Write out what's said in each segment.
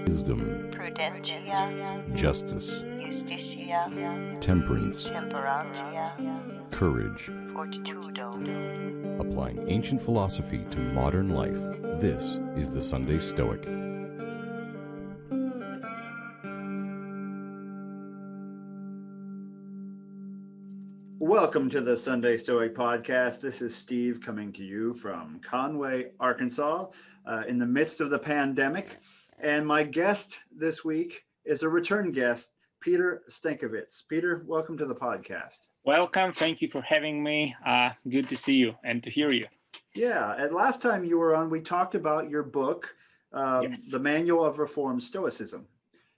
wisdom, prudentia, justice, justitia, temperance, temperantia, courage. fortitudo. Applying ancient philosophy to modern life, this is the Sunday Stoic. Welcome to the Sunday Stoic podcast. This is Steve coming to you from Conway, Arkansas, in the midst of the pandemic. And my guest this week is a return guest, Piotr Stankiewicz. Piotr, welcome to the podcast. Welcome. Thank you for having me. Good to see you and to hear you. Yeah, and last time you were on, we talked about your book, Yes. The Manual of Reformed Stoicism.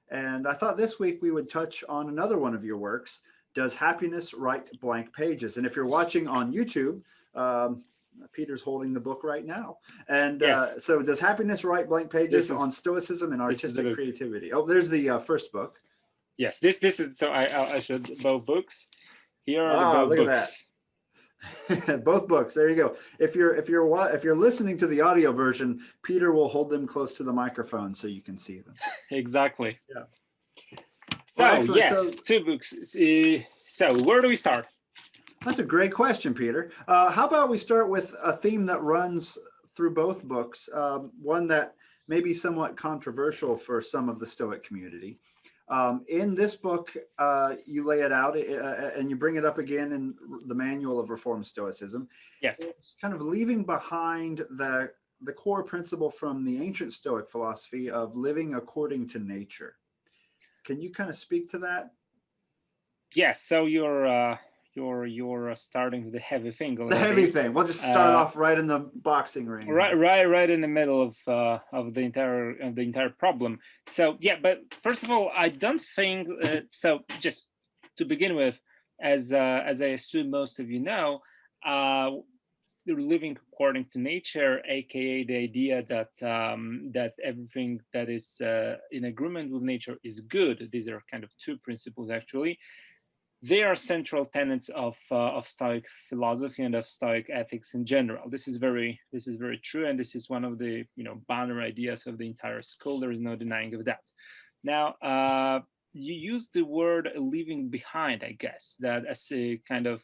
And I thought this week we would touch on another one of your works, Does Happiness Write Blank Pages? And if you're watching on YouTube, Peter's holding the book right now. And Yes. So Does Happiness Write Blank Pages on Stoicism and this is the Artistic book. Creativity? Oh, there's the first book. Yes. This is so I showed both books. Here are the both Look books. at that. Both books. There you go. If you're listening to the audio version, Piotr will hold them close to the microphone so you can see them. Exactly. Yeah. So Well, excellent. yes, two books. So where do we start? That's a great question, Piotr. How about we start with a theme that runs through both books, one that may be somewhat controversial for some of the Stoic community. In this book, you lay it out and you bring it up again in the Manual of Reformed Stoicism. Yes. It's kind of leaving behind the core principle from the ancient Stoic philosophy of living according to nature. Can you kind of speak to that? Yes. So you're starting with the heavy thing. The heavy thing. We'll just start off right in the boxing ring. Right in the middle of the entire problem. So yeah, but first of all, I don't think so. Just to begin with, as I assume most of you know, living according to nature, aka the idea that that everything that is in agreement with nature is good. These are kind of two principles actually. They are central tenets of Stoic philosophy and of Stoic ethics in general. This is very true, and this is one of the banner ideas of the entire school. There is no denying of that. Now, you use the word "leaving behind," I guess, that as a kind of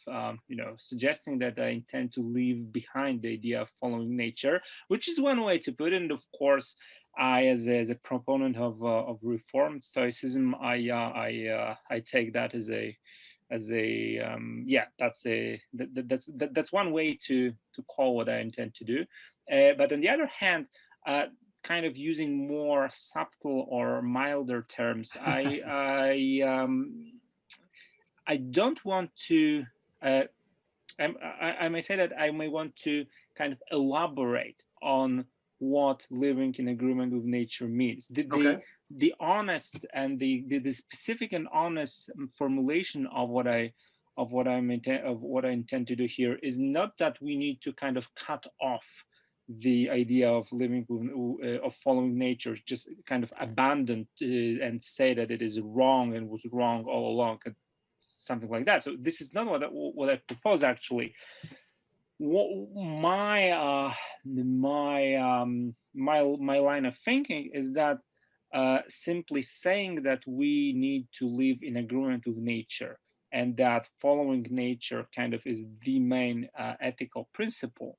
suggesting that I intend to leave behind the idea of following nature, which is one way to put it. And of course, I, as a proponent of reformed Stoicism, I take that as that's one way to call what I intend to do. But on the other hand, kind of using more subtle or milder terms, I don't want to. I may say that I may want to kind of elaborate on what living in agreement with nature means. The honest and the specific and honest formulation of what I intend to do here is not that we need to kind of cut off the idea of living of following nature, just kind of abandon and say that it is wrong and was wrong all along, something like that. So this is not what I propose actually. My line of thinking is that simply saying that we need to live in agreement with nature and that following nature kind of is the main ethical principle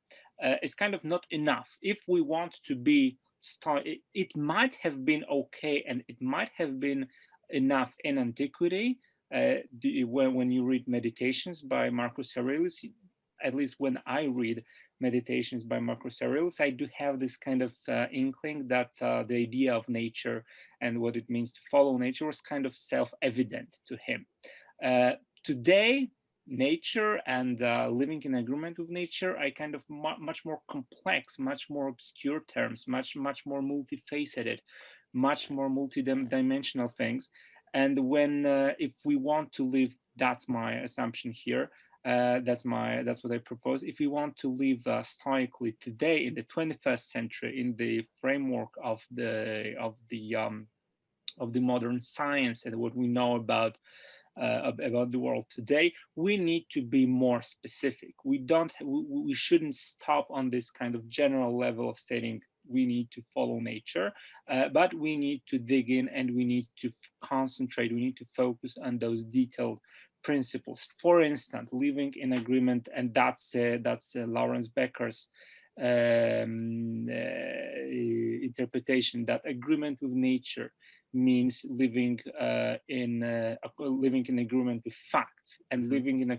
is kind of not enough. If we want to be it might have been okay and it might have been enough in antiquity. When you read Meditations by Marcus Aurelius, at least when I read Meditations by Marcus Aurelius, I do have this kind of inkling that the idea of nature and what it means to follow nature was kind of self-evident to him. Today, nature and living in agreement with nature are kind of much more complex, much more obscure terms, much more multifaceted, much more multidimensional things. And if we want to live, that's my assumption here. That's what I propose. If we want to live stoically today in the 21st century, in the framework of the modern science and what we know about the world today, we need to be more specific. We shouldn't stop on this kind of general level of stating we need to follow nature, but we need to dig in and we need to concentrate. We need to focus on those detailed principles. For instance, living in agreement, and that's Lawrence Becker's interpretation, that agreement with nature means living in agreement with facts, and living in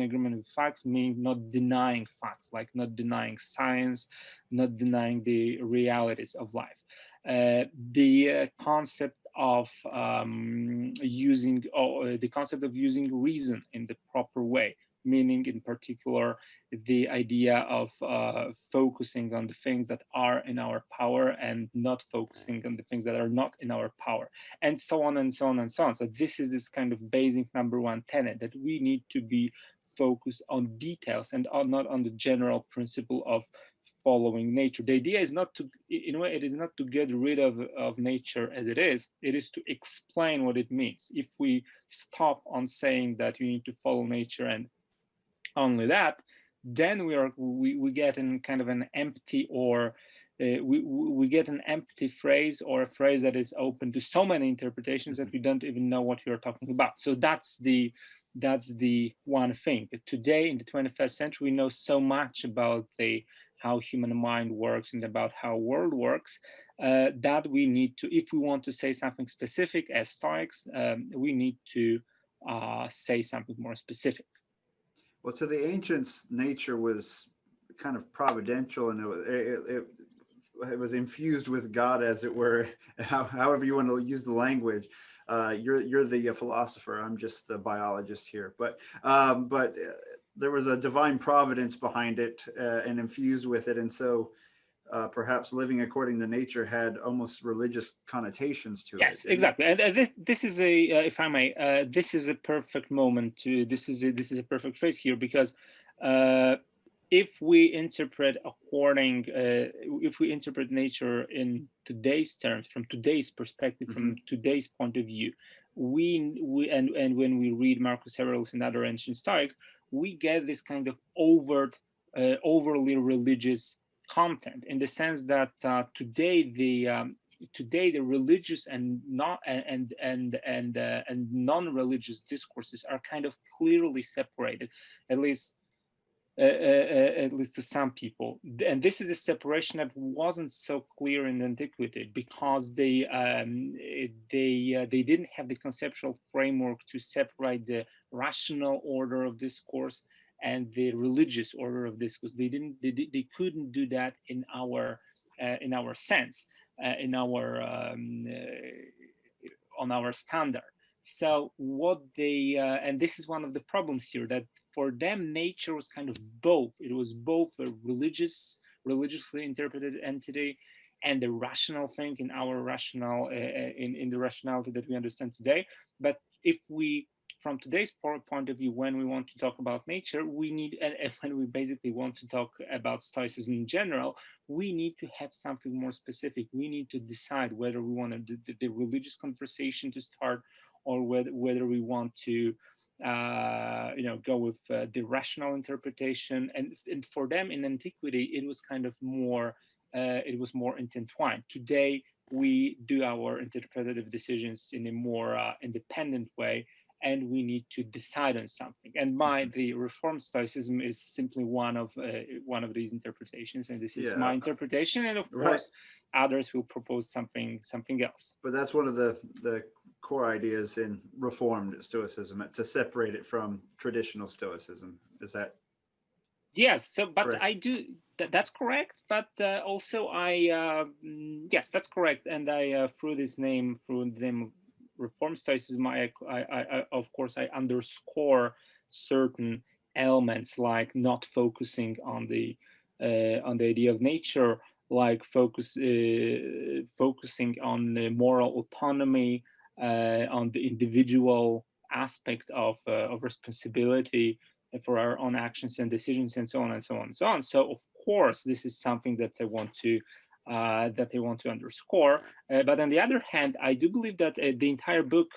agreement with facts means not denying facts, like not denying science, not denying the realities of life. The concept of using reason in the proper way, meaning in particular the idea of focusing on the things that are in our power and not focusing on the things that are not in our power, and so on and so on and so on. So this is this kind of basic number one tenet, that we need to be focused on details and not on the general principle of following nature. The idea is not to, in a way, it is not to get rid of nature as it is to explain what it means. If we stop on saying that you need to follow nature and only that, then we get in kind of an empty, or we get an empty phrase, or a phrase that is open to so many interpretations that we don't even know what you're talking about. So that's the one thing. But today in the 21st century, we know so much about how human mind works and about how world works, that we need to, if we want to say something specific as Stoics, we need to say something more specific. Well, to the ancients, nature was kind of providential, and it was infused with God, as it were, however you want to use the language. You're the philosopher. I'm just the biologist here. But there was a divine providence behind it, and infused with it. And so perhaps living according to nature had almost religious connotations to it. Yes, exactly. And this is if I may, this is a perfect moment to, this is a perfect phrase here, because if we interpret nature in today's terms, from today's perspective, from today's point of view, and when we read Marcus Aurelius and other ancient Stoics, we get this kind of overly religious content, in the sense that today the religious and non-religious discourses are kind of clearly separated, at least to some people. And this is a separation that wasn't so clear in antiquity, because they didn't have the conceptual framework to separate the rational order of discourse and the religious order of discourse. They couldn't do that in our sense, on our standard. So what and this is one of the problems here, that for them nature was kind of both. It was both a religiously interpreted entity and a rational thing in our rational in the rationality that we understand today. But if we, from today's point of view, when we want to talk about nature, we need, and when we basically want to talk about Stoicism in general, we need to have something more specific. We need to decide whether we want the religious conversation to start, or whether we want to go with the rational interpretation. And for them in antiquity, it was kind of more intertwined. Today we do our interpretative decisions in a more independent way, and we need to decide on something. And the Reformed Stoicism is simply one of these interpretations, and this is my interpretation. And of course, others will propose something else. But that's one of the core ideas in Reformed Stoicism, to separate it from traditional Stoicism. Is that? Yes. So, but correct? I do. That's correct. But also, yes, that's correct. And I through the name of Reformed Stoicism, I of course I underscore certain elements, like not focusing on the idea of nature, like focusing on the moral autonomy, on the individual aspect of responsibility for our own actions and decisions, and so on and so on and so on. So of course, this is something that I want to that I want to underscore. But on the other hand, I do believe that the entire book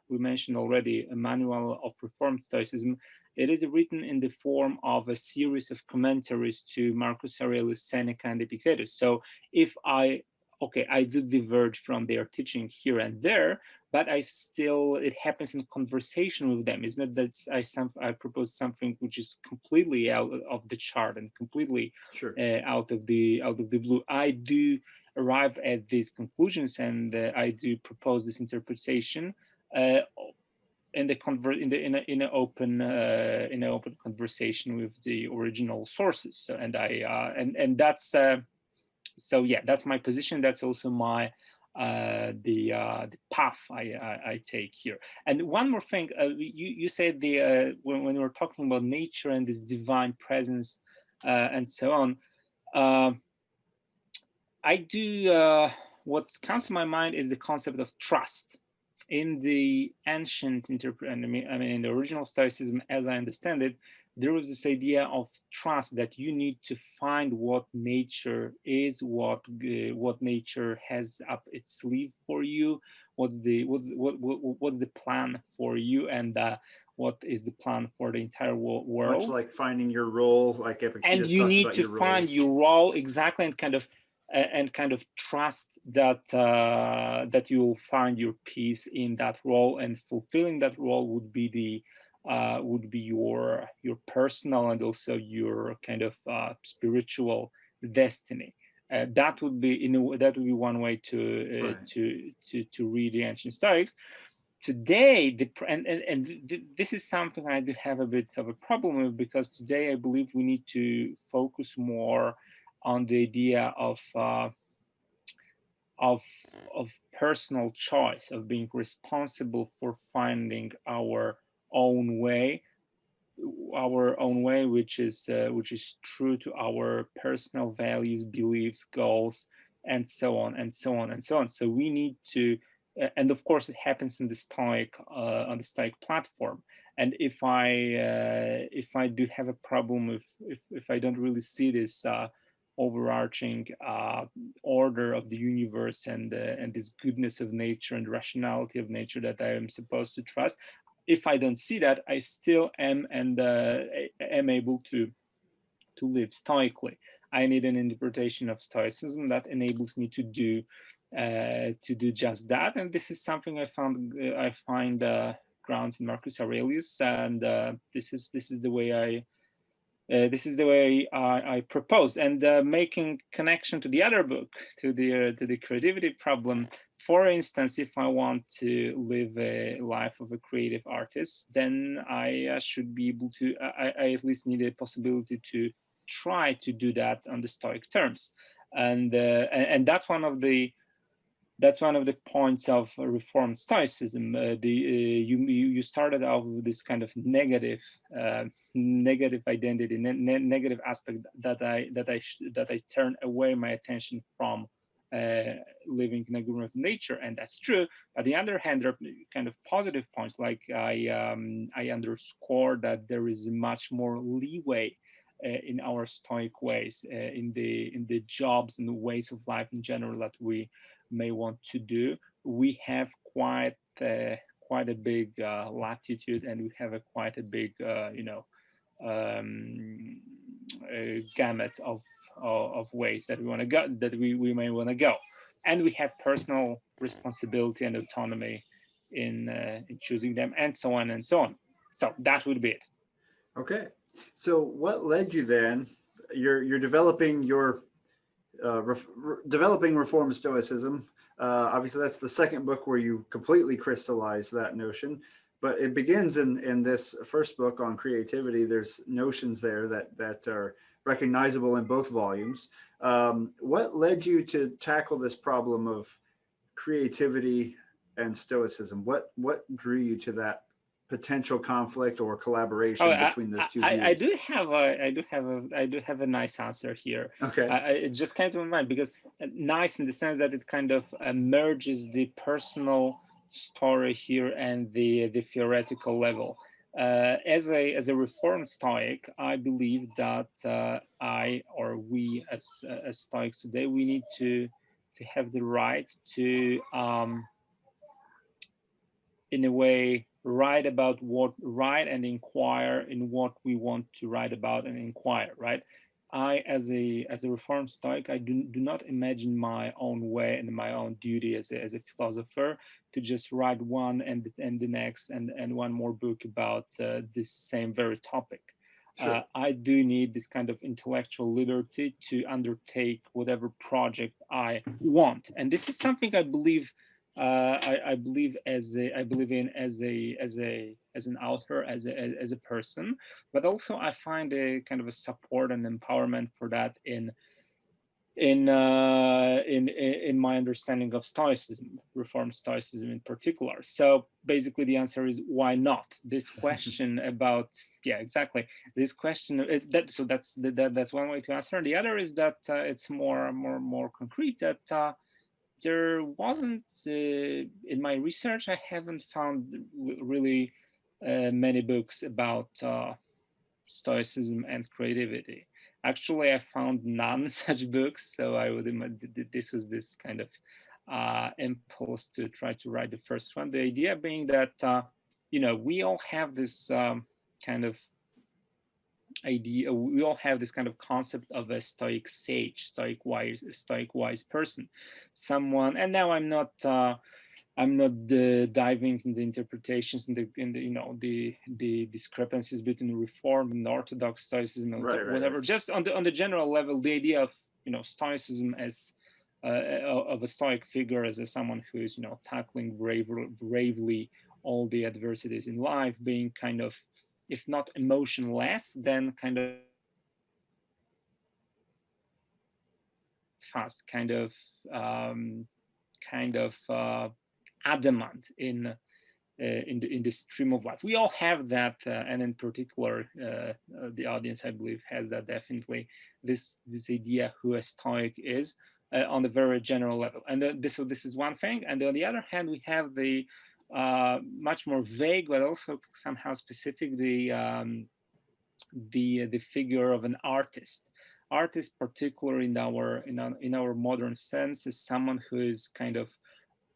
we mentioned already, A Manual of Reformed Stoicism, it is written in the form of a series of commentaries to Marcus Aurelius, Seneca, and Epictetus. So if I do diverge from their teaching here and there, but it happens in conversation with them. It's not that I propose something which is completely out of the chart and completely Sure. out of the blue. I do arrive at these conclusions, and I do propose this interpretation in an open conversation with the original sources. So, and that's so yeah, that's my position. That's also my the path I take here. And one more thing, you said when we were talking about nature and this divine presence and so on, I do what comes to my mind is the concept of trust. In the ancient in the original Stoicism, as I understand it, there was this idea of trust, that you need to find what nature is, what nature has up its sleeve for you, what's the plan for you, and what is the plan for the entire world. Much like finding your role, like Epictetus And you talks need about to your find roles. your role exactly, and kind of trust that that you will find your peace in that role, and fulfilling that role would be your personal and also your kind of spiritual destiny. That would be one way to Right. to read the ancient Stoics. Today, this is something I do have a bit of a problem with, because today I believe we need to focus more on the idea of personal choice, of being responsible for finding our own way, which is true to our personal values, beliefs, goals, and so on and so on and so on. So we need to, and of course it happens in the Stoic on the Stoic platform. And if I do have a problem if I don't really see this overarching order of the universe and this goodness of nature and rationality of nature that I am supposed to trust, if I don't see that, I still am am able to live stoically. I need an interpretation of Stoicism that enables me to do just that, and this is something I find grounds in Marcus Aurelius, and this is the way I propose. And making connection to the other book, to the creativity problem. For instance, if I want to live a life of a creative artist, then I should be able to. I at least need a possibility to try to do that on the Stoic terms, and that's one of the points of Reformed Stoicism. You started out with this kind of negative identity, negative aspect that I turn away my attention from living in agreement with nature, and that's true. On the other hand, there are kind of positive points, like I underscore that there is much more leeway in our Stoic ways, in the jobs and the ways of life in general that we may want to do. We have quite a big latitude, and we have quite a big gamut of ways that we want to go, that we may want to go, and we have personal responsibility and autonomy in choosing them, and so on and so on. So that would be it. Okay. So what led you then? You're developing your developing Reformed Stoicism. Obviously, that's the second book where you completely crystallize that notion. But it begins in this first book on creativity. There's notions there that are recognizable in both volumes. What led you to tackle this problem of creativity and Stoicism? What drew you to that potential conflict or collaboration between those two views? I do have a nice answer here. Okay. It just came to my mind because nice in the sense that it kind of merges the personal story here and the theoretical level. as a reformed Stoic, I believe that we as Stoics today, we need to have the right to, in a way, write and inquire in what we want to write about and inquire. Right. I, as a reformed Stoic, I do not imagine my own way and my own duty as a philosopher to just write one and the next and one more book about this same very topic. Sure. I do need this kind of intellectual liberty to undertake whatever project I want, and this is something I believe. I believe I believe in as an author, as a person, but also I find a kind of a support and empowerment for that in my understanding of Stoicism, Reformed Stoicism in particular. So basically, the answer is why not? This question about, yeah, exactly, this question that's one way to answer. The other is that it's more concrete, that there wasn't in my research, I haven't found really many books about Stoicism and creativity. Actually, I found none such books, so I would imagine this was this kind of impulse to try to write the first one. The idea being that we all have this kind of idea, we all have this kind of concept of a Stoic sage, Stoic wise person, someone. And now I'm not diving into the interpretations and the discrepancies between Reformed and Orthodox Stoicism, or whatever. Right. Just on the general level, the idea of Stoicism as of a Stoic figure as someone who is tackling bravely all the adversities in life, being kind of, if not emotionless, then kind of fast, kind of adamant in the stream of life. We all have that, and in particular, the audience, I believe, has that definitely. This idea who a Stoic is on the very general level, and this is one thing. And on the other hand, we have the much more vague, but also somehow specific, the figure of an artist. Artist, particularly in our modern sense, is someone who is kind of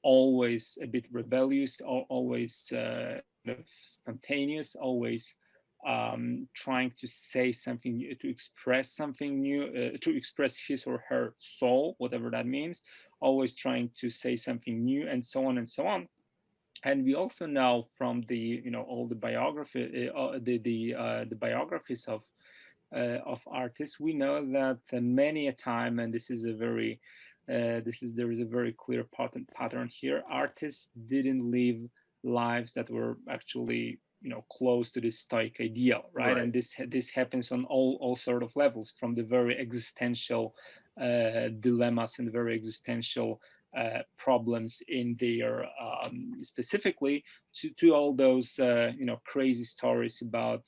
always a bit rebellious, always kind of spontaneous, always trying to say something new, to express something new, to express his or her soul, whatever that means, always trying to say something new, and so on and so on. And we also know from the all the biography, the biographies of artists, we know that many a time, and this is a very there is a very clear pattern here. Artists didn't live lives that were actually close to this Stoic ideal, right? And this happens on all sort of levels, from the very existential dilemmas and very existential problems in their specifically to all those crazy stories about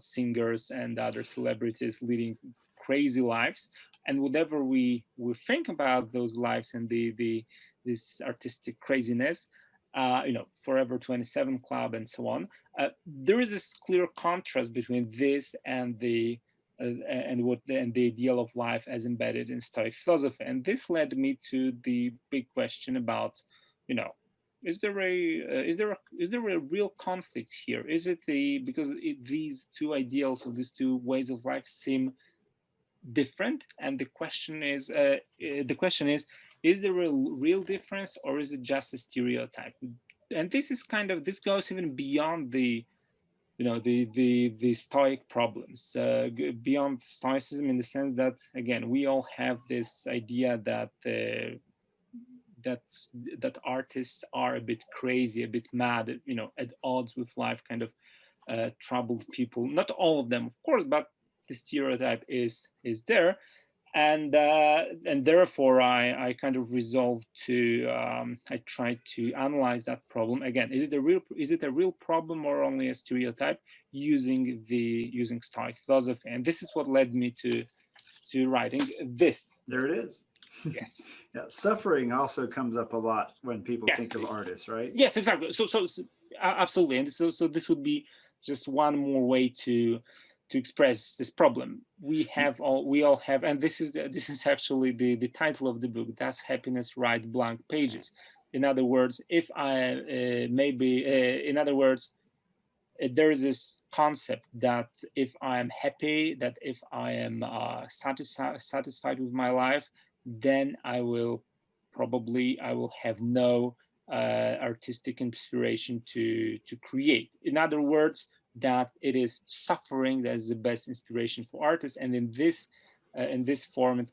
singers and other celebrities leading crazy lives. And whatever we think about those lives and this artistic craziness, Forever 27 Club and so on, there is this clear contrast between this and the ideal of life as embedded in Stoic philosophy. And this led me to the big question about, is there a real conflict here? Is it because these two ideals of these two ways of life seem different, and the question is, is there a real difference, or is it just a stereotype? And this goes even beyond the Stoic problems, beyond Stoicism, in the sense that, again, we all have this idea that that artists are a bit crazy, a bit mad, at odds with life, kind of troubled people. Not all of them, of course, but the stereotype is there. And therefore I kind of resolved to I tried to analyze that problem. Again, is it a real problem or only a stereotype, using Stoic philosophy? And this is what led me to writing this. There it is. Yes. Yeah, suffering also comes up a lot when people think of artists, right? Yes, exactly. So absolutely. And so this would be just one more way to express this problem. We all have, and this is actually the title of the book. Does happiness write blank pages? In other words, if I in other words, there is this concept that if I am happy, that if I am satisfied with my life, then I will have no artistic inspiration to create. In other words, that it is suffering that is the best inspiration for artists. And in this form,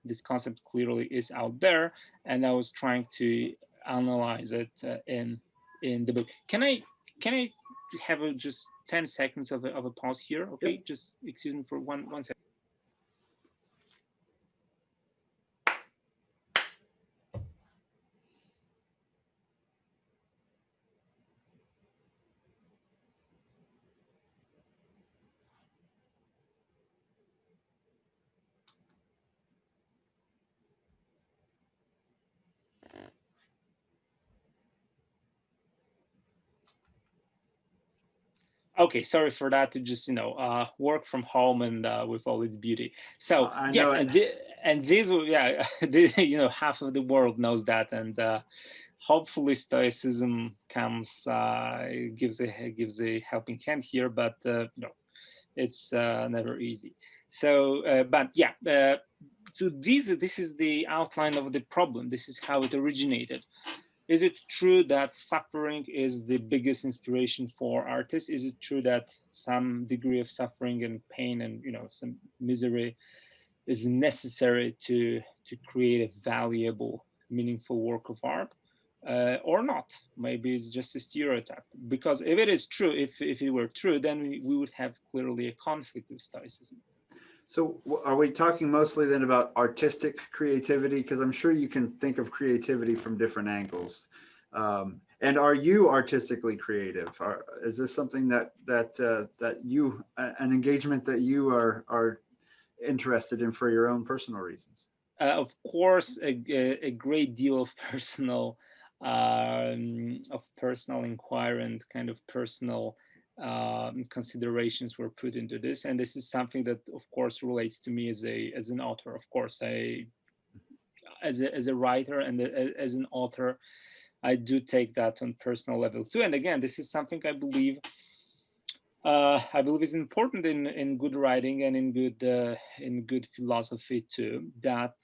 this concept clearly is out there, and I was trying to analyze it in the book. Can I have just 10 seconds of a pause here? Okay, yep. Just excuse me for one second. Okay, sorry for that. To just work from home and with all its beauty. So yes, and this will, yeah, half of the world knows that, and hopefully Stoicism comes gives a helping hand here, but it's never easy. So, but yeah, so this is the outline of the problem. This is how it originated. Is it true that suffering is the biggest inspiration for artists? Is it true that some degree of suffering and pain and some misery is necessary to create a valuable, meaningful work of art, or not? Maybe it's just a stereotype. Because if it is true, if it were true, then we would have clearly a conflict with Stoicism. So are we talking mostly then about artistic creativity? Because I'm sure you can think of creativity from different angles. And are you artistically creative? Is this something that you, an engagement that you are interested in for your own personal reasons? Of course, a great deal of personal inquiry and kind of personal considerations were put into this, and this is something that of course relates to me as an author. Of course, as a writer and as an author, I do take that on personal level too. And again, this is something I believe is important in good writing and in good philosophy too, that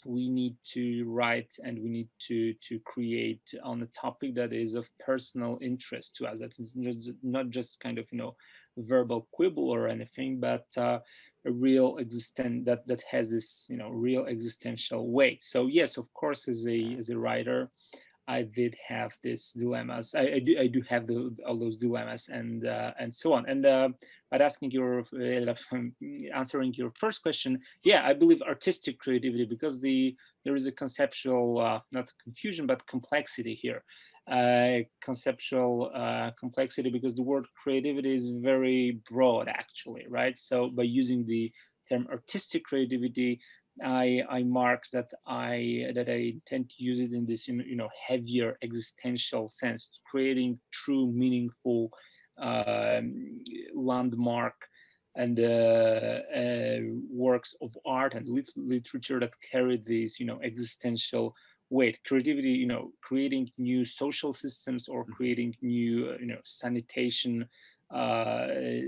we need to write and we need to create on a topic that is of personal interest to us. That is not just kind of verbal quibble or anything, but a real that has this real existential weight. So yes, of course, as a writer, I did have these dilemmas. I do have all those dilemmas and so on. And but answering your first question, yeah, I believe artistic creativity, because there is a conceptual not confusion but complexity here. Conceptual complexity, because the word creativity is very broad actually, right? So by using the term artistic creativity, I mark that I intend to use it in this heavier existential sense, creating true meaningful landmark and works of art and literature that carry these existential weight. Creativity, creating new social systems or creating new sanitation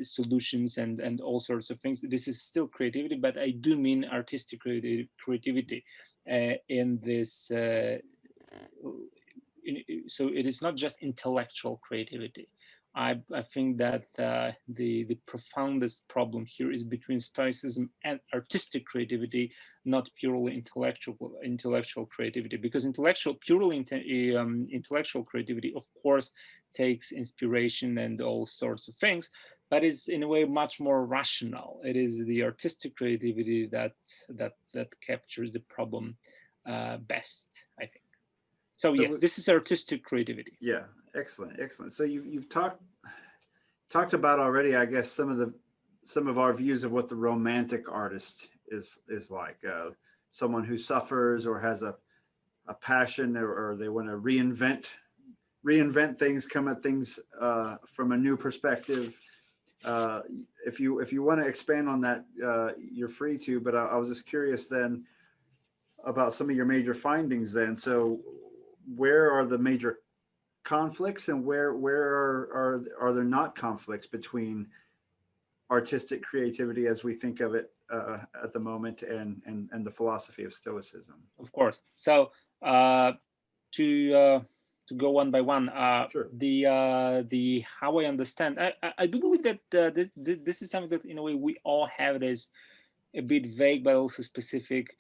solutions and all sorts of things. This is still creativity, but I do mean artistic creativity in this. So it is not just intellectual creativity. I think that the profoundest problem here is between Stoicism and artistic creativity, not purely intellectual creativity. Because purely intellectual creativity, of course, takes inspiration and all sorts of things, but is in a way much more rational. It is the artistic creativity that captures the problem best, I think. So yes, this is artistic creativity. Yeah, excellent. So you've talked about already, I guess, some of our views of what the romantic artist is like. Someone who suffers or has a passion, or they want to reinvent reinvent things, come at things from a new perspective. If you want to expand on that, you're free to. But I was just curious then about some of your major findings. Then, so where are the major conflicts, and where are there not conflicts between artistic creativity as we think of it at the moment, and the philosophy of Stoicism? Of course. So to go one by one, Sure. the how I understand, I do believe that this is something that in a way we all have. It is a bit vague but also specific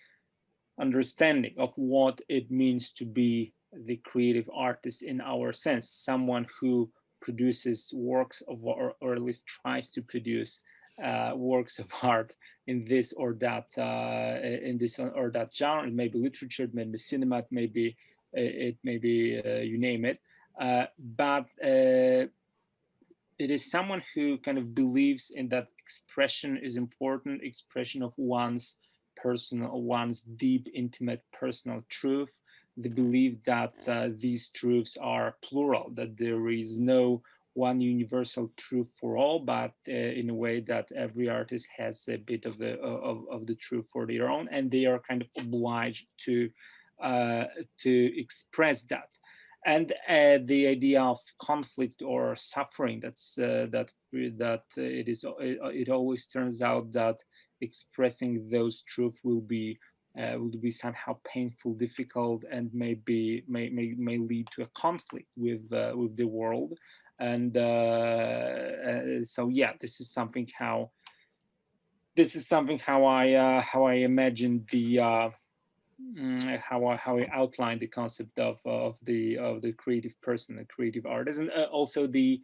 understanding of what it means to be the creative artist in our sense, someone who produces works of, or at least tries to produce works of art in this or that genre. It may be literature, it may be cinema, it may be you name it, but it is someone who kind of believes in that expression is important, expression of one's personal, one's deep, intimate, personal truth. The belief that these truths are plural, that there is no one universal truth for all, but in a way that every artist has a bit of the truth for their own, and they are kind of obliged to express that. And the idea of conflict or suffering, that it always turns out that expressing those truths will be somehow painful, difficult, and may lead to a conflict with the world. And so yeah, this is something how I imagine the how I outlined the concept of the creative person, the creative artist, and also these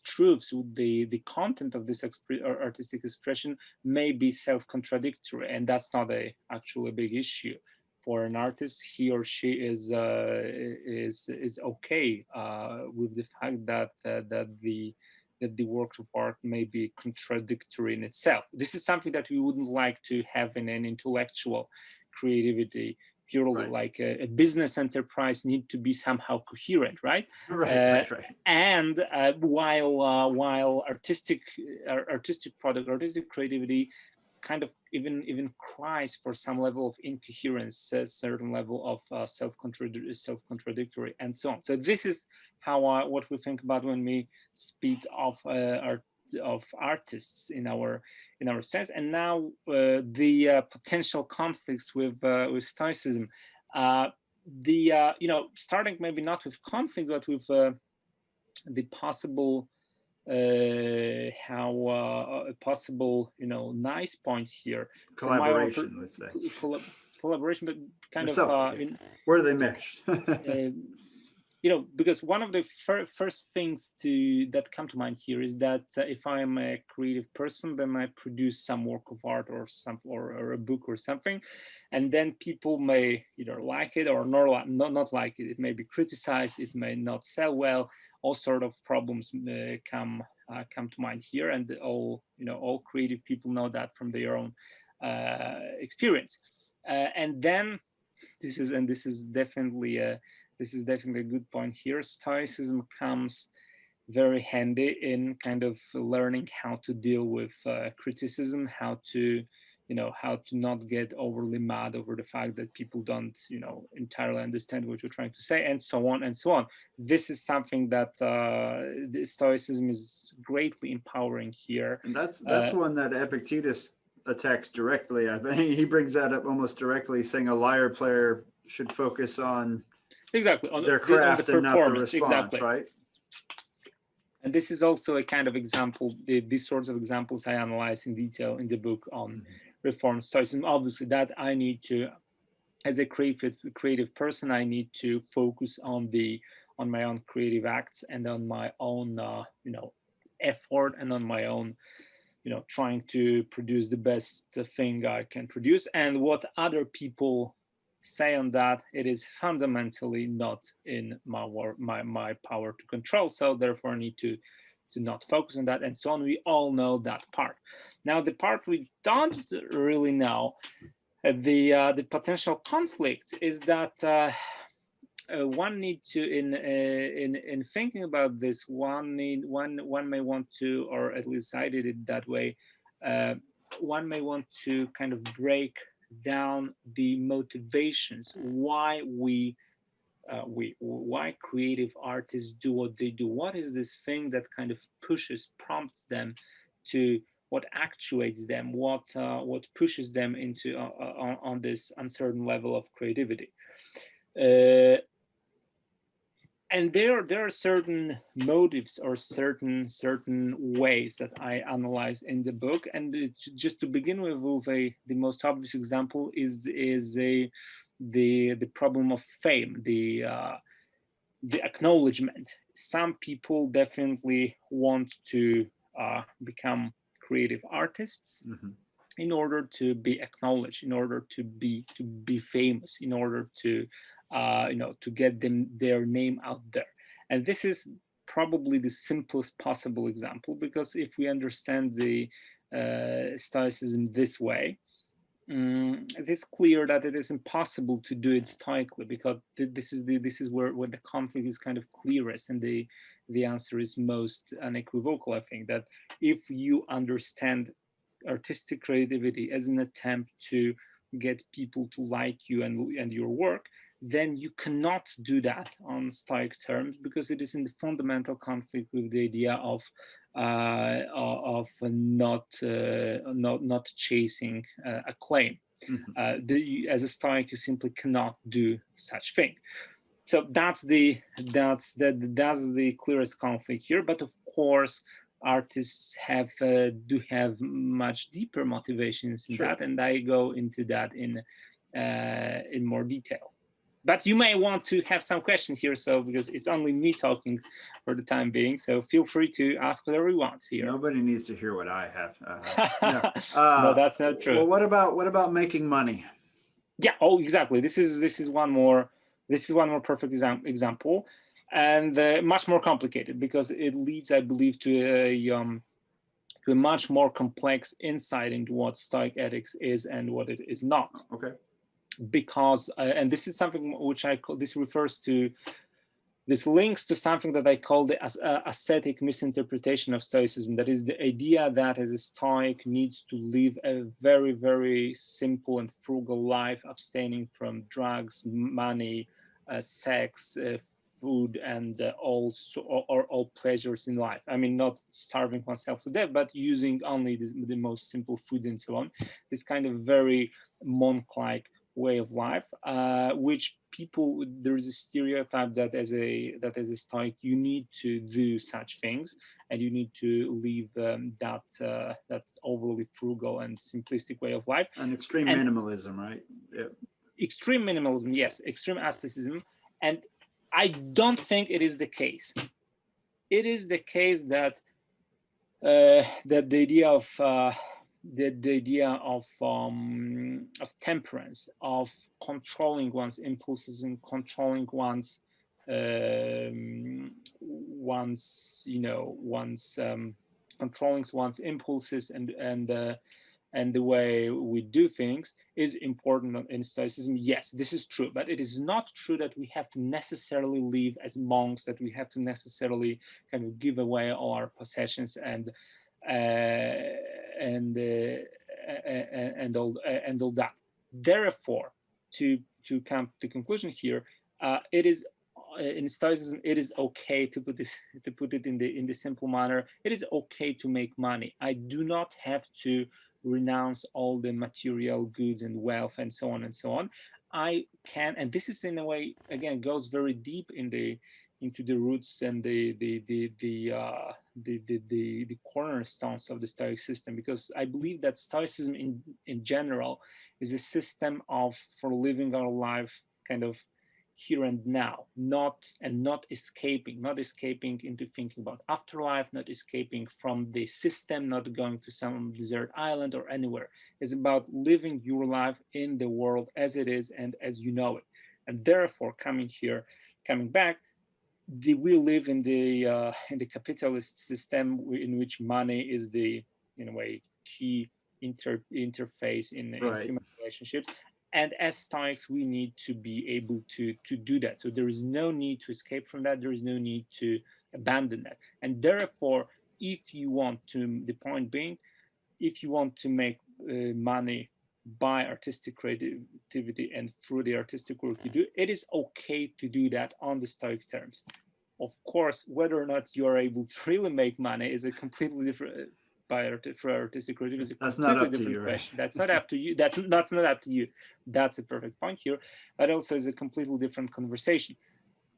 truths, the content of this artistic expression may be self-contradictory, and that's not actually a big issue for an artist. He or she is okay with the fact that the work of art may be contradictory in itself. This is something that we wouldn't like to have in an intellectual creativity purely. Right. Like a business enterprise need to be somehow coherent, right? Right. And while artistic product, artistic creativity kind of even cries for some level of incoherence, a certain level of self-contradictory, and so on. So this is how what we think about when we speak of artists in our sense. And now the potential conflicts with Stoicism. Starting maybe not with conflict, but with the possible possible nice points here. Collaboration, let's say. Collaboration, but kind of where do they mesh? Because one of the first things that come to mind here is that if I am a creative person, then I produce some work of art or a book or something, and then people may either like it or not like it. It may be criticized. It may not sell well. All sort of problems come to mind here, and all creative people know that from their own experience. And then this is definitely a good point here. Stoicism comes very handy in kind of learning how to deal with criticism, how to not get overly mad over the fact that people don't entirely understand what you're trying to say, and so on and so on. This is something that the Stoicism is greatly empowering here. And that's one that Epictetus attacks directly. I mean, he brings that up almost directly, saying a lyre player should focus on on their craft and not the response, exactly. Right? And this is also a kind of example. These sorts of examples I analyze in detail in the book on Reformed Stoicism. Obviously, that I need to, as a creative person, I need to focus on my own creative acts and on my own effort, and on my own trying to produce the best thing I can produce. And what other people say on that, it is fundamentally not in my power to control. So therefore I need to not focus on that, and so on. We all know that part. Now the part we don't really know, the potential conflict, is that one need to in thinking about this, one may want to, or at least I did it that way, uh, one may want to kind of break down the motivations why why creative artists do what they do. What is this thing that kind of prompts them to, what actuates them, what pushes them into on this uncertain level of creativity. And there are certain motives or certain ways that I analyze in the book. And just to begin with the most obvious example is the problem of fame, the acknowledgement. Some people definitely want to become creative artists in order to be acknowledged, in order to be famous, in order to to get their name out there. And this is probably the simplest possible example, because if we understand the Stoicism this way, it is clear that it is impossible to do it stoically, because this is where the conflict is kind of clearest, and the answer is most unequivocal. I think that if you understand artistic creativity as an attempt to get people to like you and your work, then you cannot do that on Stoic terms, because it is in the fundamental conflict with the idea of not chasing acclaim. As a Stoic, you simply cannot do such thing. So that's the clearest conflict here. But of course, artists do have much deeper motivations in that, and I go into that in more detail. But you may want to have some questions here, so because it's only me talking for the time being, so feel free to ask whatever you want here. Nobody needs to hear what I have. No, that's not true. Well, what about making money? Yeah. Oh, exactly. This is one more perfect example, and much more complicated, because it leads, I believe, to a much more complex insight into what Stoic ethics is and what it is not. Okay. Because and this is something which I call, this links to something that I call the ascetic misinterpretation of Stoicism. That is the idea that as a Stoic needs to live a very, very simple and frugal life, abstaining from drugs, money, sex, food, and all pleasures in life. I mean, not starving oneself to death, but using only the most simple foods and so on. This kind of very monk-like way of life, which people, there is a stereotype that as a Stoic you need to do such things, and you need to live that overly frugal and simplistic way of life. An extreme minimalism, right? Yeah. Extreme minimalism, yes, extreme asceticism. And I don't think it is the case. It is the case that that the idea of temperance, of controlling one's impulses and controlling one's controlling one's impulses and the way we do things is important in Stoicism. Yes, this is true, but it is not true that we have to necessarily live as monks, that we have to necessarily kind of give away all our possessions and all that. Therefore, to come to the conclusion here, it is in Stoicism, it is okay to put it in the simple manner. It is okay to make money. I do not have to renounce all the material goods and wealth and so on and so on. I can, and this is in a way, again, goes very deep into the roots and the cornerstones of the Stoic system, because I believe that Stoicism in general is a system for living our life kind of here and now, not escaping into thinking about afterlife, not escaping from the system, not going to some desert island or anywhere. It's about living your life in the world as it is and as you know it. And therefore, coming back, we live in the capitalist system in which money is the, in a way, key interface in human relationships. And as Stoics, we need to be able to do that. So there is no need to escape from that. There is no need to abandon that. And therefore, if you want to, the point being, if you want to make money by artistic creativity and through the artistic work you do, it is okay to do that on the Stoic terms. Of course, whether or not you are able to really make money is a completely different. For artistic creativity is a That's not completely up to different you, right? question. That's not up to you. That's not up to you. That's a perfect point here. But also is a completely different conversation.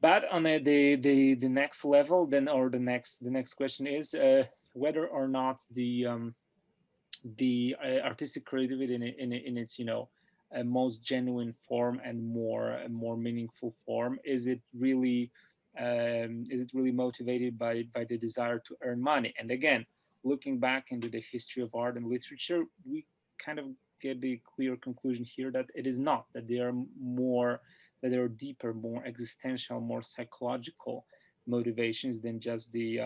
But on the next level, then, or the next question is whether or not the artistic creativity in its most genuine form and more meaningful form, is it really motivated by the desire to earn money? And again, looking back into the history of art and literature, we kind of get the clear conclusion here that it is not, that they are more, that they are deeper, more existential, more psychological motivations than just the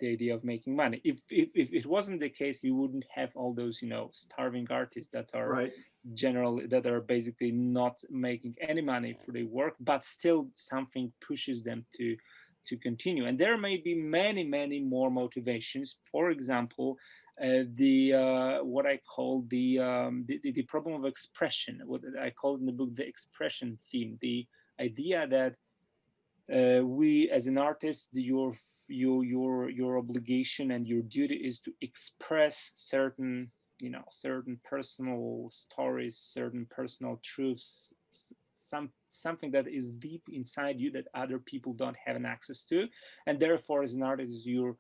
idea of making money. If it wasn't the case, you wouldn't have all those starving artists that are Right. generally, that are basically not making any money for their work, but still something pushes them to continue. And there may be many more motivations. For example, the what I call the problem of expression, what I call in the book the expression theme, the idea that we as an artist, your obligation and your duty is to express certain certain personal stories, certain personal truths, something that is deep inside you that other people don't have an access to. And therefore, as an artist, is your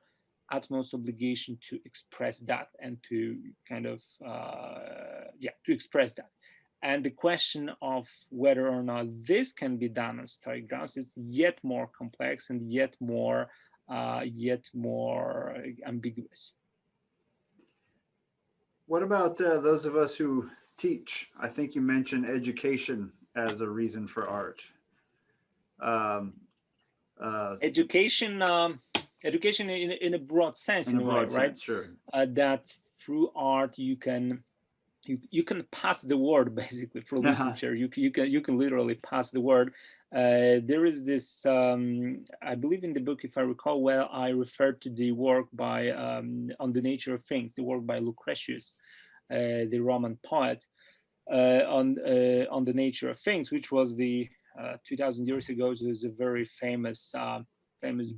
utmost obligation to express that and to kind of to express that. And the question of whether or not this can be done on Stoic grounds is yet more complex and yet more ambiguous. What about those of us who teach? I think you mentioned education as a reason for art. Um, Education, education in a broad sense, in in a a way, broad right? sense, sure. That through art you can pass the word, basically. For literature, you can literally pass the word. There is this, I believe in the book, if I recall well, I referred to the work by On the Nature of Things, the work by Lucretius, the Roman poet, on the nature of things, which was the 2,000 years ago. It was a very famous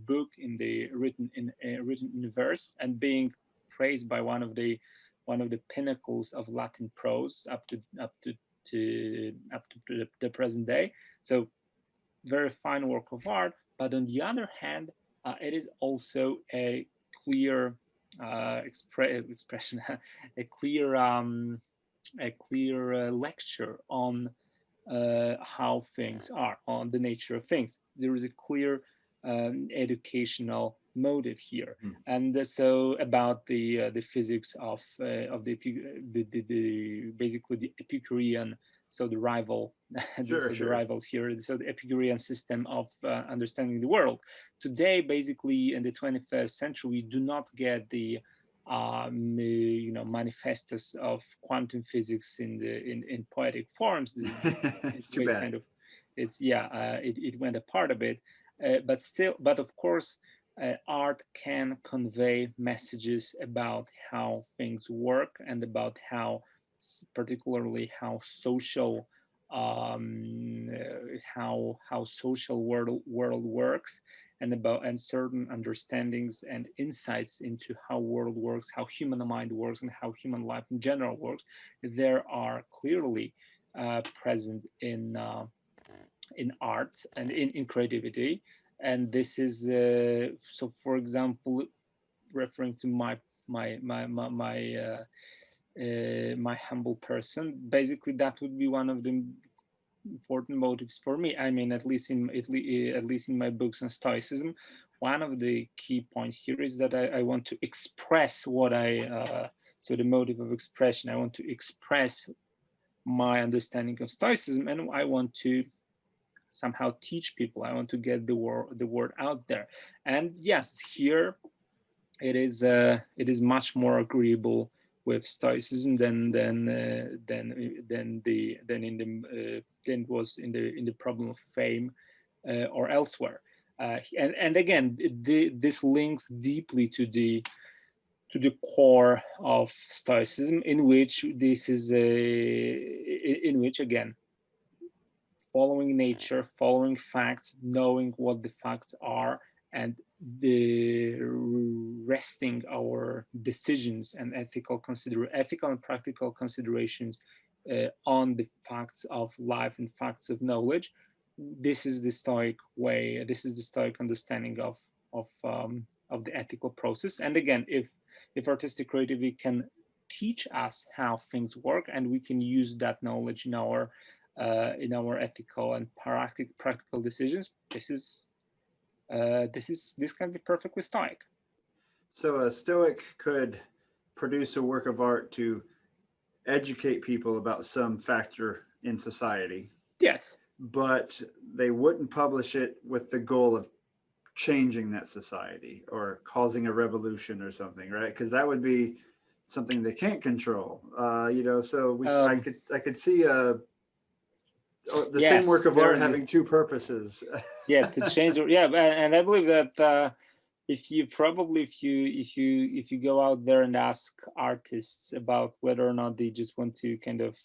book written in verse, and being praised by one of the pinnacles of Latin prose up to the present day. So very fine work of art. But on the other hand, it is also a clear expression, a clear lecture on how things are, on the nature of things. There is a clear educational motive here, and so about the physics of the basically the Epicurean, so the rival, Sure. the rivals here, so the Epicurean system of understanding the world. Today, basically in the 21st century, we do not get the manifestos of quantum physics in poetic forms. It's too bad. Kind of, it went apart a bit, but of course, art can convey messages about how things work and about how, particularly how social how social world works, and certain understandings and insights into how world works, how human mind works, and how human life in general works. There are clearly present in art and in creativity. And this is so, for example, referring to my humble person, basically that would be one of the important motives for me. I mean, at least in my books on Stoicism, one of the key points here is that I want to express what so the motive of expression. I want to express my understanding of Stoicism, and I want to somehow teach people. I want to get the word out there. And yes, here it is much more agreeable with Stoicism than was in the problem of fame or elsewhere. And again, this links deeply to the core of Stoicism, in which again, following nature, following facts, knowing what the facts are, and the resting our decisions and ethical and practical considerations on the facts of life and facts of knowledge. This is the Stoic way. This is the Stoic understanding of the ethical process. And again, if artistic creativity can teach us how things work, and we can use that knowledge in our ethical and practical decisions, this can be perfectly Stoic. So a Stoic could produce a work of art to educate people about some factor in society. Yes. But they wouldn't publish it with the goal of changing that society or causing a revolution or something, right? Because that would be something they can't control. So I could see the same work of art having two purposes. Yes, to change. Yeah, and I believe that if you go out there and ask artists about whether or not they just want to kind of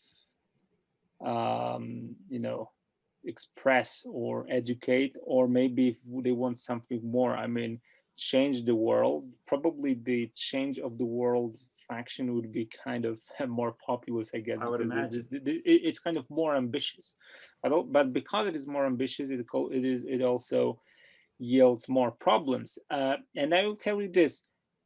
express or educate, or maybe if they want something more, I mean, change the world, probably the change of the world faction would be kind of more populous, I guess. I would imagine it's kind of more ambitious, but because it is more ambitious, it also yields more problems. And I will tell you this: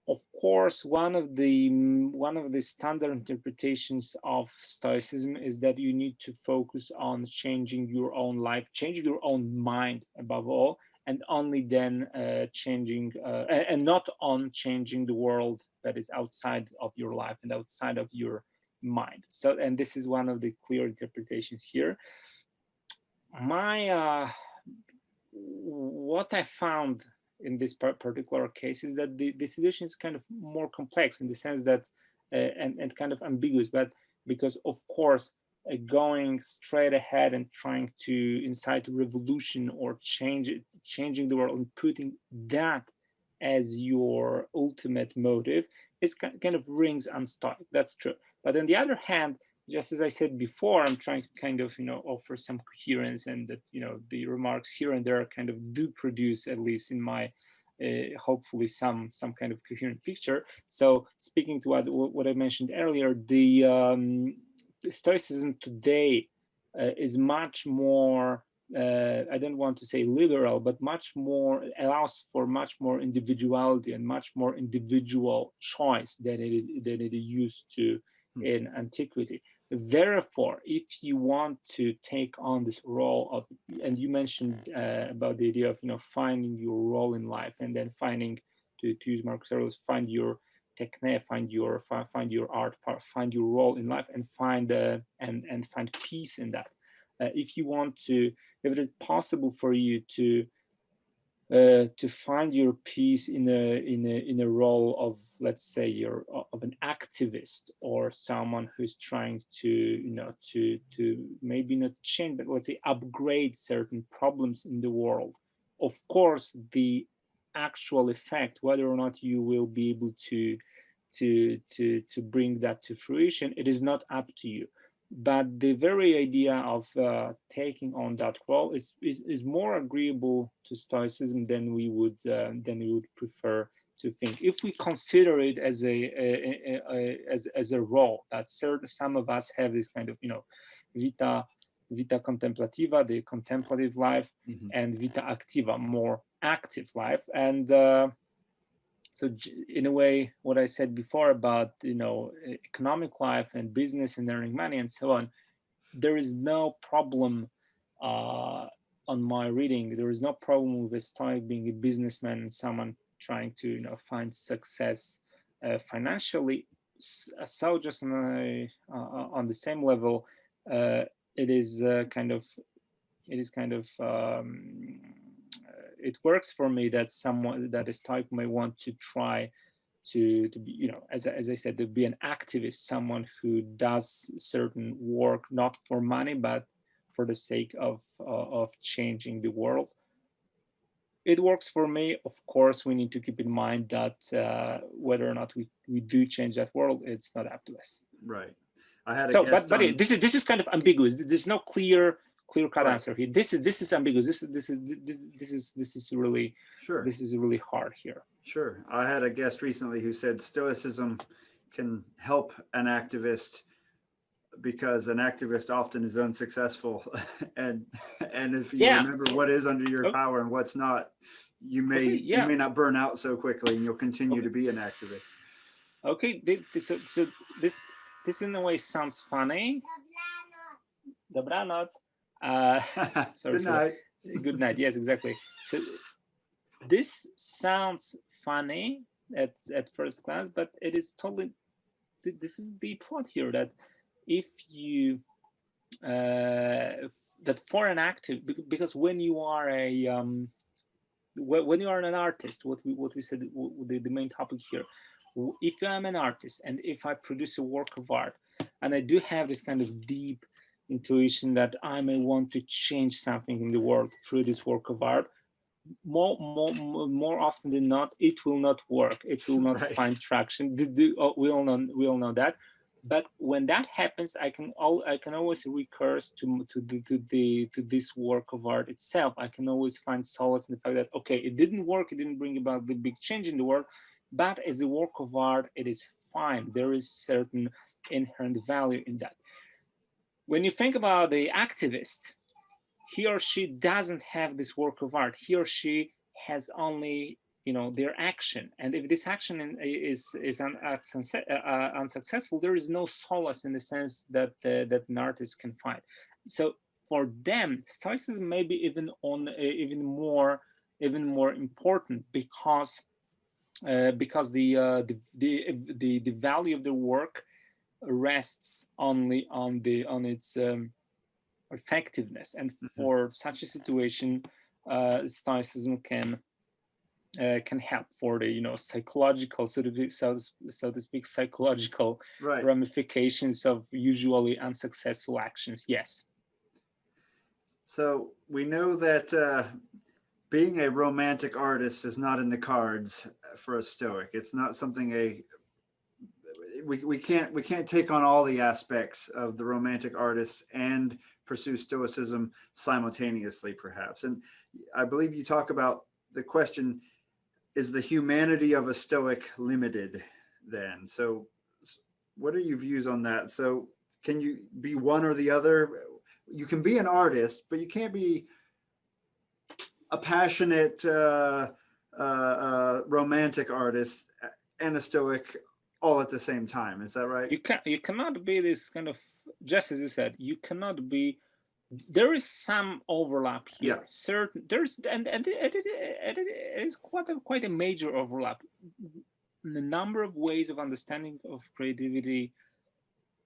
of course, one of the standard interpretations of Stoicism is that you need to focus on changing your own life, changing your own mind above all, and only then changing, and not on changing the world that is outside of your life and outside of your mind. So, and this is one of the clear interpretations here. What I found in this particular case is that the situation is kind of more complex, in the sense that and kind of ambiguous, but because of course going straight ahead and trying to incite a revolution or changing the world and putting that as your ultimate motive is kind of rings unstoic. That's true. But on the other hand, just as I said before, I'm trying to kind of, offer some coherence, and that, the remarks here and there kind of do produce, at least in my, hopefully some kind of coherent picture. So speaking to what I mentioned earlier, the Stoicism today is much more, I don't want to say liberal, but much more, allows for much more individuality and much more individual choice than it used to in antiquity. Therefore, if you want to take on this role of, and you mentioned about the idea of finding your role in life, and then finding, to use Marcus Aurelius, find your techne, find your art, find your role in life, and find peace in that. If you want to, if it is possible for you to find your peace in a role of, let's say, of an activist, or someone who's trying to to maybe not change, but let's say upgrade certain problems in the world. Of course, the actual effect, whether or not you will be able to bring that to fruition, it is not up to you. But the very idea of taking on that role is more agreeable to Stoicism than we would prefer to think. If we consider it as a role that some of us have, this kind of vita contemplativa, the contemplative life, and vita activa, more active life, and so in a way, what I said before about economic life and business and earning money and so on, there is no problem on my reading. There is no problem with a Stoic being a businessman and someone trying to find success financially. So just on the same level, it is kind of it works for me that a Stoic may want to try to be, you know, as I said, to be an activist, someone who does certain work not for money but for the sake of changing the world. It works for me. Of course, we need to keep in mind that whether or not we do change that world, it's not up to us. Right. I had a So, guest but on... this is kind of ambiguous. There's no clear cut Right. answer here. This is ambiguous. This is really Sure. This is really hard here. Sure. I had a guest recently who said Stoicism can help an activist because an activist often is unsuccessful, and if you remember what is under your power and what's not, you may not burn out so quickly, and you'll continue to be an activist. Okay, so this in a way sounds funny. Dobranoc. Sorry. Good night. Good night. Yes, exactly. So this sounds funny at first glance, but it is totally. This is the point here, that if you that for an active, because when you are an artist, what we said, the main topic here, if I'm an artist and if I produce a work of art and I do have this kind of deep intuition that I may want to change something in the world through this work of art, more often than not, it will not work. It will not find traction. We all know that. But when that happens, I can always recurse to this work of art itself. I can always find solace in the fact that, okay, it didn't work, it didn't bring about the big change in the world, but as a work of art, it is fine. There is certain inherent value in that. When you think about the activist, he or she doesn't have this work of art. He or she has only, you know, their action. And if this action is unsuccessful, there is no solace in the sense that an artist can find. So for them, Stoicism may be even more important, because the value of the work rests only on its effectiveness. And for such a situation, Stoicism can help for the, you know, psychological, so to speak, psychological ramifications of usually unsuccessful actions. Yes. So we know that being a romantic artist is not in the cards for a Stoic. It's not something we can't take on all the aspects of the romantic artist and pursue Stoicism simultaneously, perhaps. And I believe you talk about the question, is the humanity of a Stoic limited then? So what are your views on that? So can you be one or the other? You can be an artist, but you can't be a passionate romantic artist and a Stoic all at the same time. Is that right? You cannot be this kind of, just as you said, you cannot be. There is some overlap here. Yeah. Certain there's and it is quite a major overlap. The number of ways of understanding of creativity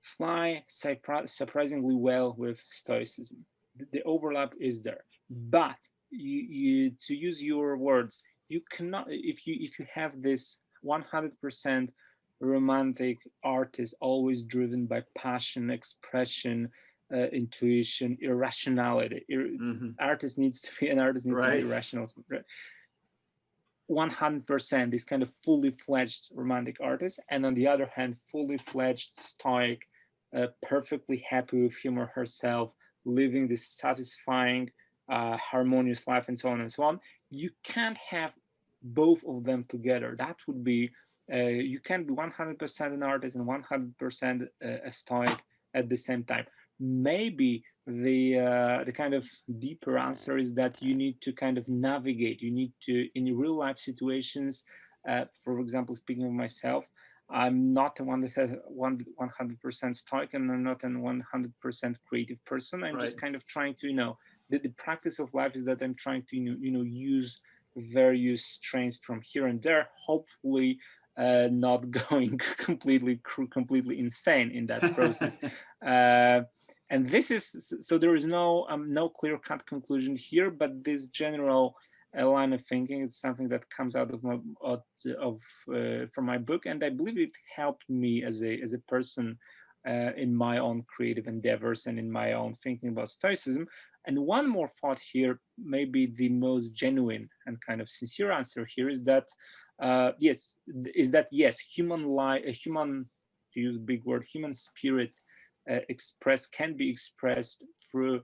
fly surprisingly well with Stoicism. The overlap is there, but you to use your words, you cannot, if you have this 100% romantic artist, always driven by passion, expression, intuition, irrationality. Artist needs to be irrational. 100% this kind of fully fledged romantic artist, and on the other hand, fully fledged Stoic, perfectly happy with him or herself, living this satisfying, harmonious life, and so on and so on. You can't have both of them together. That would be you can't be 100% an artist and 100% a Stoic at the same time. Maybe the kind of deeper answer is that you need to kind of navigate. You need to, in real life situations, for example, speaking of myself, I'm not one that has 100% Stoic, and I'm not a 100% creative person. I'm just kind of trying to, you know, the practice of life is that I'm trying to, you know, use various strains from here and there, hopefully not going completely insane in that process. And this is, so there is no clear-cut conclusion here, but this general line of thinking. It's something that comes out of my from my book, and I believe it helped me as a person in my own creative endeavors and in my own thinking about Stoicism. And one more thought here, maybe the most genuine and kind of sincere answer here is that yes, human life, human, to use a big word, human spirit can be expressed through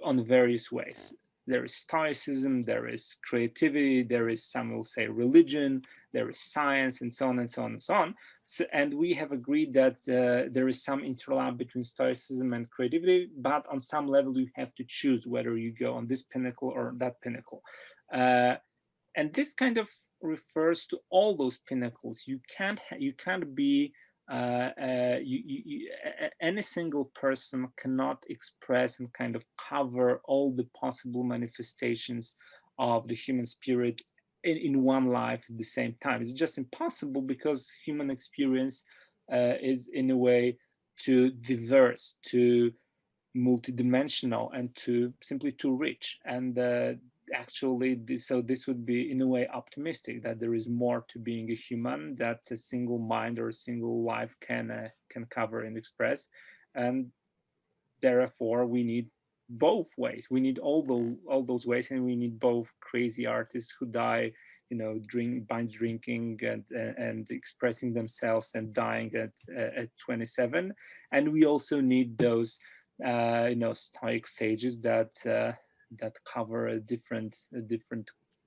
on various ways. There is Stoicism, there is creativity, there is, some will say, religion, there is science, and so on and so on and so on. So, and we have agreed that there is some interlap between Stoicism and creativity, but on some level you have to choose whether you go on this pinnacle or that pinnacle. And this kind of refers to all those pinnacles. You can't be any single person cannot express and kind of cover all the possible manifestations of the human spirit in one life at the same time. It's just impossible, because human experience is in a way too diverse, too multidimensional, and simply too rich. And actually, so this would be in a way optimistic, that there is more to being a human that a single mind or a single life can cover and express. And therefore we need both ways. We need all those ways, and we need both crazy artists who die, binge drinking and expressing themselves and dying at 27. And we also need those Stoic sages that cover a different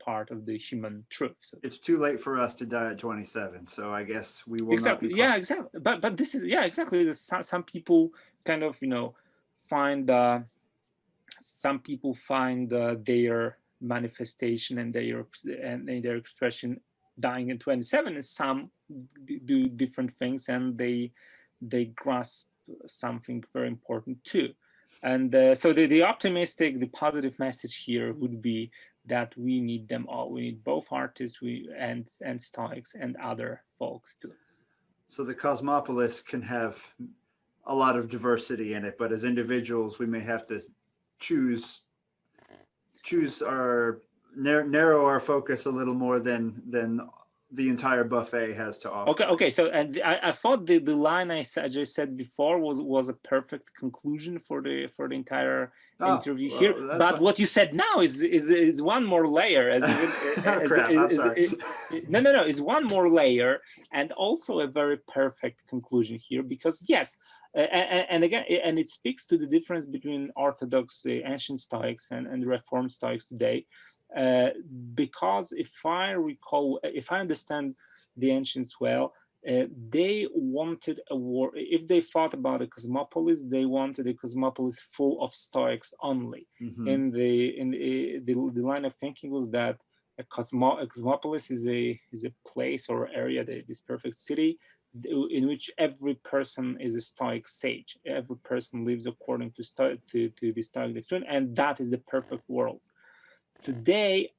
part of the human truth. So It's too late for us to die at 27, so I guess we will exactly, not be. yeah, exactly. But this is, yeah, exactly. Some people kind of find their manifestation and their expression dying at 27, and some do different things, and they grasp something very important too. And so the optimistic, the positive message here would be that we need them all. We need both artists, and Stoics and other folks too. So the cosmopolis can have a lot of diversity in it, but as individuals, we may have to choose our narrow our focus a little more than the entire buffet has to offer. Okay. So, and I thought the line I just said before was a perfect conclusion for the entire interview here. But fine. What you said now is one more layer. No. It's one more layer, and also a very perfect conclusion here, because yes. And again, and it speaks to the difference between Orthodox ancient Stoics and Reformed Stoics today, because if I understand the ancients well, they wanted a war. If they thought about a cosmopolis, they wanted a cosmopolis full of Stoics only. Mm-hmm. In the line of thinking was that a cosmopolis is a place or area, this perfect city, in which every person is a Stoic sage. Every person lives according to the Stoic doctrine, and that is the perfect world. Today,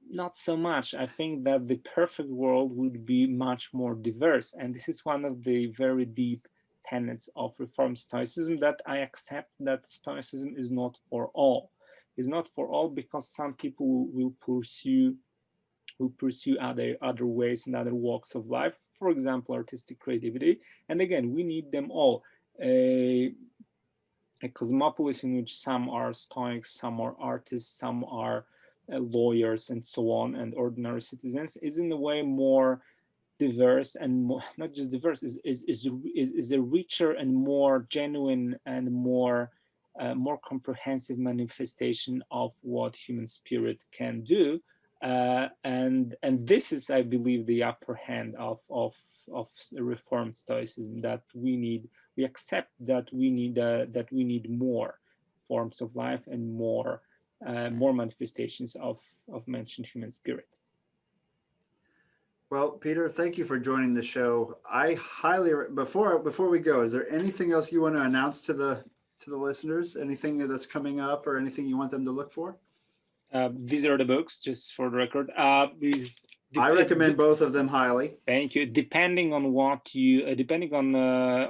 not so much. I think that the perfect world would be much more diverse, and this is one of the very deep tenets of Reformed Stoicism, that I accept that Stoicism is not for all. It's not for all because some people will pursue other ways and other walks of life. For example, artistic creativity. And again, we need them all. A cosmopolis in which some are Stoics, some are artists, some are lawyers, and so on, and ordinary citizens, is in a way more diverse, and more, not just diverse, is a richer and more genuine and more comprehensive manifestation of what human spirit can do. And this is, I believe, the upper hand of Reformed Stoicism, that we accept that we need more forms of life and more manifestations of mentioned human spirit. Well, Peter, thank you for joining the show. I highly before we go, is there anything else you want to announce to the listeners? Anything that's coming up, or anything you want them to look for? These are the books, just for the record. I recommend both of them highly. Thank you. Depending on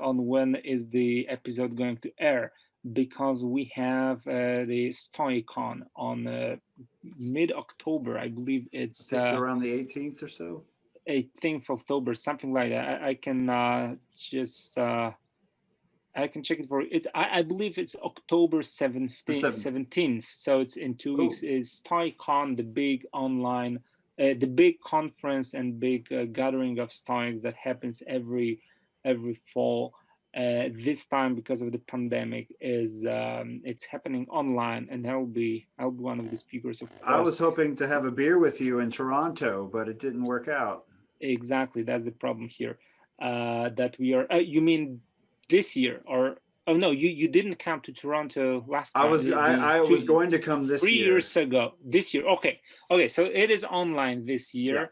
on when is the episode going to air, because we have the Stoicon on mid-October. I believe it's It's around the 18th or so. 18th of October, something like that. I can just I can check it for it. I believe it's October 17th. So it's in 2 weeks. Is StoicCon, the big online, the big conference and big gathering of Stoics that happens every fall. This time, because of the pandemic, is it's happening online, and I'll be one of the speakers. Of course, I was hoping to have a beer with you in Toronto, but it didn't work out. Exactly, that's the problem here. That we are. You mean this year, or oh no, you didn't come to Toronto last time. I was going to come this 3 year. years ago. This year, okay, so it is online this year.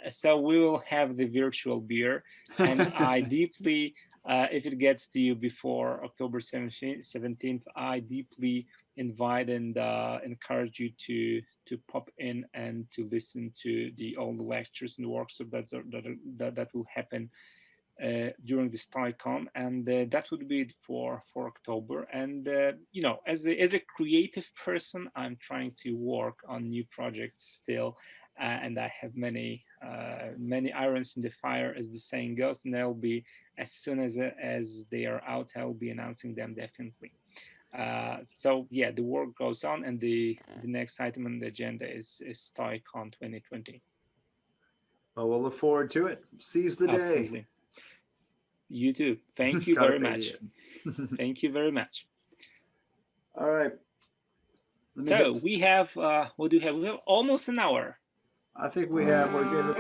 So we will have the virtual beer, and I deeply, if it gets to you before October 17th, I deeply invite and encourage you to pop in and to listen to all the lectures and workshops that will happen during this StoicCon, and that would be it for October. And as a creative person, I'm trying to work on new projects still, and I have many irons in the fire, as the saying goes. And they'll be, as soon as they are out, I'll be announcing them definitely. So yeah, the work goes on, and the next item on the agenda is StoicCon 2020. Well, we'll look forward to it. Seize the day. Absolutely. You too. Thank you very much. Thank you very much. All right. So we have, what do we have? We have almost an hour. I think we're good.